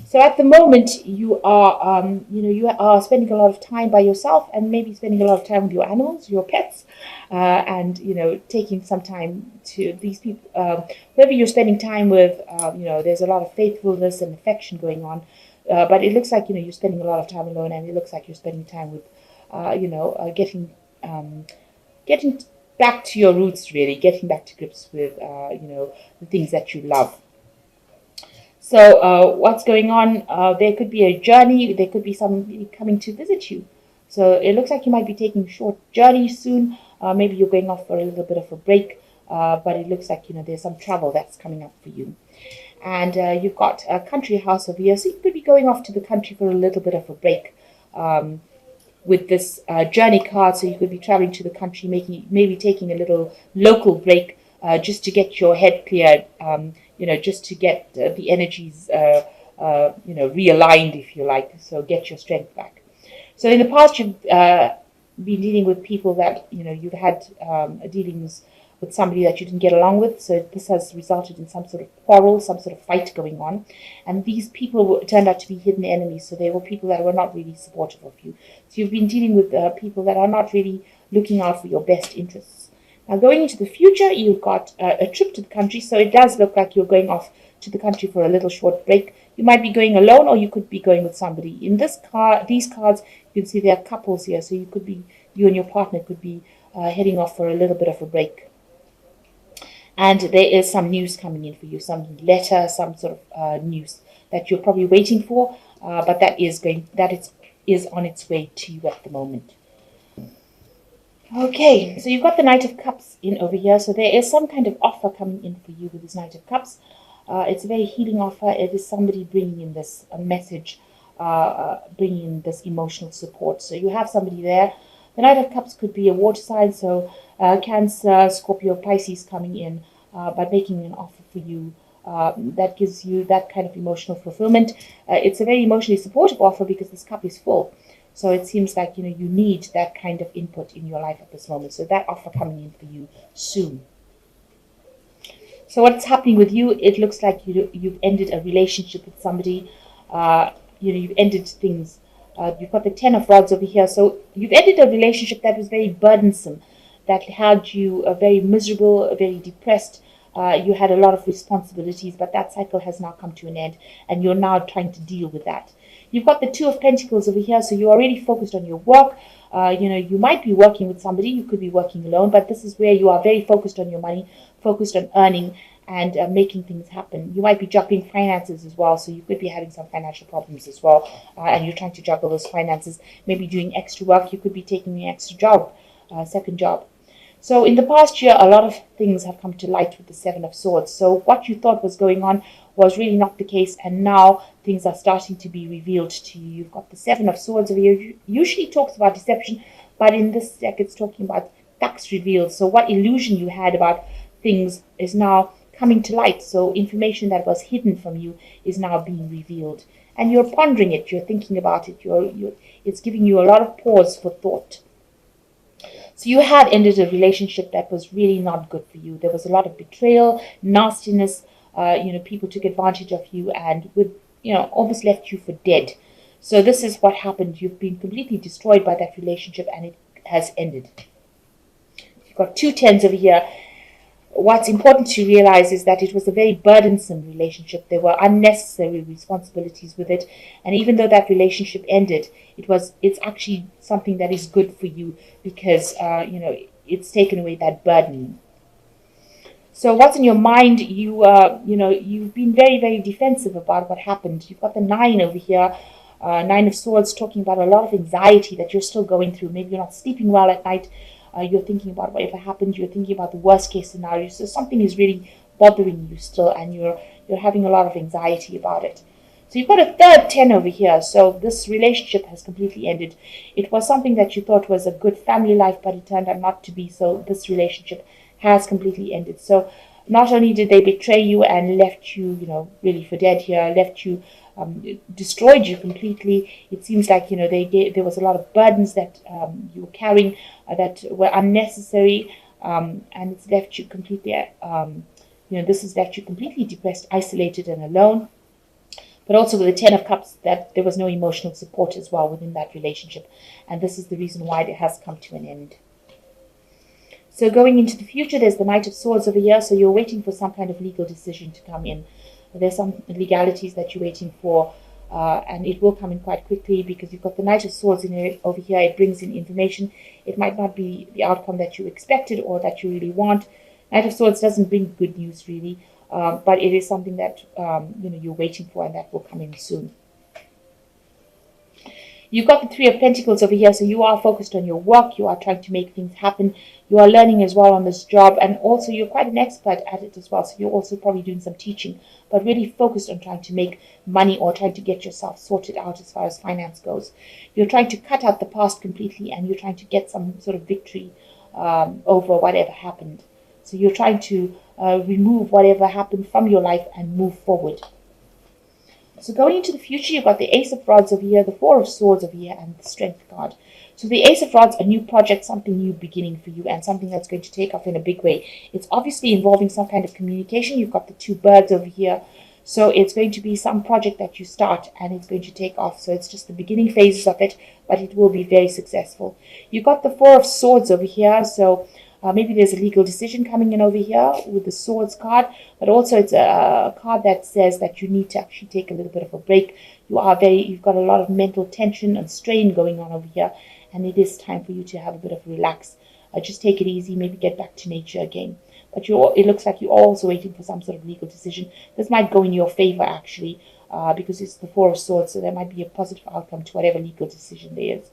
So at the moment, you are spending a lot of time by yourself, and maybe spending a lot of time with your animals, your pets, and taking some time to these people. Whoever you're spending time with, there's a lot of faithfulness and affection going on. But it looks like you're spending a lot of time alone, and it looks like you're spending time with, getting back to your roots, really, getting back to grips with, the things that you love. So, what's going on? There could be a journey. There could be somebody coming to visit you. So it looks like you might be taking a short journey soon. Maybe you're going off for a little bit of a break. But it looks like there's some travel that's coming up for you. And you've got a country house over here, so you could be going off to the country for a little bit of a break. With this journey card, so you could be traveling to the country, maybe taking a little local break, just to get your head cleared, just to get the energies, realigned, if you like, so get your strength back. So in the past, you've been dealing with people that, you've had dealings with somebody that you didn't get along with. So this has resulted in some sort of quarrel, some sort of fight going on. And these people turned out to be hidden enemies. So they were people that were not really supportive of you. So you've been dealing with people that are not really looking out for your best interests. Now, going into the future, you've got a trip to the country. So it does look like you're going off to the country for a little short break. You might be going alone, or you could be going with somebody. In these cards, you can see there are couples here. So you and your partner could be heading off for a little bit of a break. And there is some news coming in for you, some letter, some sort of news that you're probably waiting for, but that is on its way to you at the moment. Okay, so you've got the Knight of Cups in over here. So there is some kind of offer coming in for you with this Knight of Cups. It's a very healing offer. It is somebody bringing in this message, bringing in this emotional support. So you have somebody there. The Knight of Cups could be a water sign, so Cancer, Scorpio, Pisces coming in, but making an offer for you that gives you that kind of emotional fulfillment. It's a very emotionally supportive offer because this cup is full. So it seems like you need that kind of input in your life at this moment. So that offer coming in for you soon. So what's happening with you? It looks like you've ended a relationship with somebody. You've ended things. You've got the Ten of Rods over here. So you've ended a relationship that was very burdensome, that had you very miserable, very depressed. You had a lot of responsibilities, but that cycle has now come to an end, and you're now trying to deal with that. You've got the Two of Pentacles over here, so you're already focused on your work. You might be working with somebody, you could be working alone, but this is where you are very focused on your money, focused on earning, and making things happen. You might be juggling finances as well, so you could be having some financial problems as well, and you're trying to juggle those finances, maybe doing extra work. You could be taking an extra job, second job. So in the past year, a lot of things have come to light with the Seven of Swords. So what you thought was going on was really not the case, and now things are starting to be revealed to you. You've got the Seven of Swords over here. Usually talks about deception, but in this deck it's talking about facts revealed. So what illusion you had about things is now coming to light. So information that was hidden from you is now being revealed, and you're pondering it, you're thinking about it, it's giving you a lot of pause for thought. So you had ended a relationship that was really not good for you. There was a lot of betrayal, nastiness. People took advantage of you and almost left you for dead. So this is what happened. You've been completely destroyed by that relationship, and it has ended. You've got two tens over here. What's important to realize is that it was a very burdensome relationship. There were unnecessary responsibilities with it. And even though that relationship ended, it's actually something that is good for you because, it's taken away that burden. So what's in your mind? You've been very, very defensive about what happened. You've got the Nine over here. Nine of Swords, talking about a lot of anxiety that you're still going through. Maybe you're not sleeping well at night. You're thinking about whatever happened. You're thinking about the worst case scenario. So something is really bothering you still, and you're having a lot of anxiety about it. So you've got a third 10 over here. So this relationship has completely ended. It was something that you thought was a good family life, but it turned out not to be. So this relationship has completely ended. So not only did they betray you and left you, really for dead here, left you, destroyed you completely. It seems like, there was a lot of burdens that you were carrying that were unnecessary, and it's left you completely, this has left you completely depressed, isolated, and alone. But also with the Ten of Cups, that there was no emotional support as well within that relationship. And this is the reason why it has come to an end. So going into the future, there's the Knight of Swords over here. So you're waiting for some kind of legal decision to come in. There's some legalities that you're waiting for. And it will come in quite quickly because you've got the Knight of Swords in it over here. It brings in information. It might not be the outcome that you expected or that you really want. Knight of Swords doesn't bring good news really. But it is something that you're waiting for, and that will come in soon. You've got the Three of Pentacles over here, so you are focused on your work. You are trying to make things happen. You are learning as well on this job, and also you're quite an expert at it as well. So you're also probably doing some teaching, but really focused on trying to make money or trying to get yourself sorted out as far as finance goes. You're trying to cut out the past completely, and you're trying to get some sort of victory over whatever happened. So you're trying to remove whatever happened from your life and move forward. So going into the future, you've got the Ace of Rods over here, the Four of Swords over here, and the Strength card. So the Ace of Rods, a new project, something new beginning for you, and something that's going to take off in a big way. It's obviously involving some kind of communication. You've got the two birds over here. So it's going to be some project that you start, and it's going to take off. So it's just the beginning phases of it, but it will be very successful. You've got the Four of Swords over here. So maybe there's a legal decision coming in over here with the Swords card, but also it's a card that says that you need to actually take a little bit of a break. You've got a lot of mental tension and strain going on over here, and it is time for you to have a bit of a relax. Just take it easy, maybe get back to nature again. But it looks like you're also waiting for some sort of legal decision. This might go in your favor actually, because it's the Four of Swords, so there might be a positive outcome to whatever legal decision there is.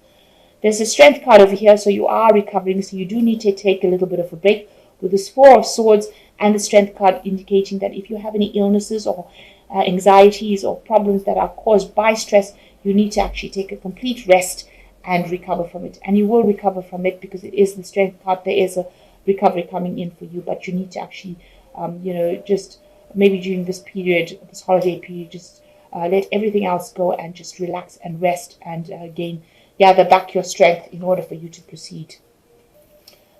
There's a Strength card over here, so you are recovering, so you do need to take a little bit of a break with this Four of Swords and the Strength card indicating that if you have any illnesses or anxieties or problems that are caused by stress, you need to actually take a complete rest and recover from it. And you will recover from it because it is the Strength card. There is a recovery coming in for you, but you need to actually, just maybe during this period, this holiday period, just let everything else go and just relax and rest and gather back your strength in order for you to proceed.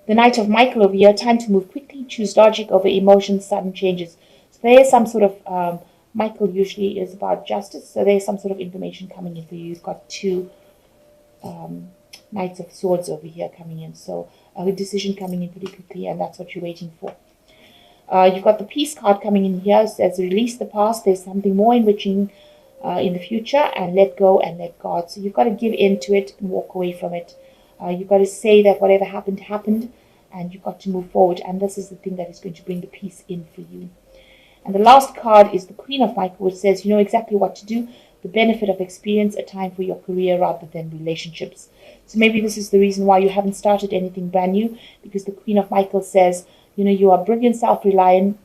The Knight of Michael over here, time to move quickly, choose logic over emotions, sudden changes. So there is some sort of, Michael usually is about justice, so there is some sort of information coming in for you. You've got two Knights of Swords over here coming in, so a decision coming in pretty quickly, and that's what you're waiting for. You've got the Peace card coming in here, says release the past, there's something more enriching in the future, and let go and let God. So you've got to give in to it and walk away from it. You've got to say that whatever happened, happened, and you've got to move forward. And this is the thing that is going to bring the peace in for you. And the last card is the Queen of Michael, which says you know exactly what to do, the benefit of experience, a time for your career rather than relationships. So maybe this is the reason why you haven't started anything brand new, because the Queen of Michael says, you are brilliant, self-reliant,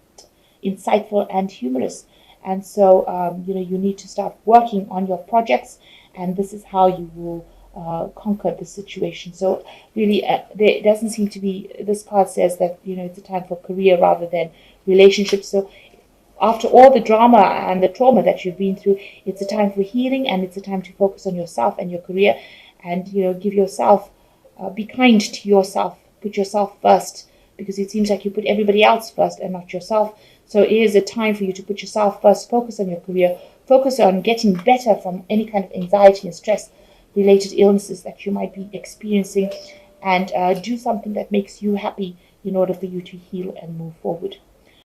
insightful, and humorous. And so, you need to start working on your projects, and this is how you will conquer the situation. So really, there doesn't seem to be, this card says that, it's a time for career rather than relationships. So after all the drama and the trauma that you've been through, it's a time for healing, and it's a time to focus on yourself and your career, and, give yourself, be kind to yourself, put yourself first, because it seems like you put everybody else first and not yourself. So it is a time for you to put yourself first, focus on your career, focus on getting better from any kind of anxiety and stress-related illnesses that you might be experiencing, and do something that makes you happy in order for you to heal and move forward.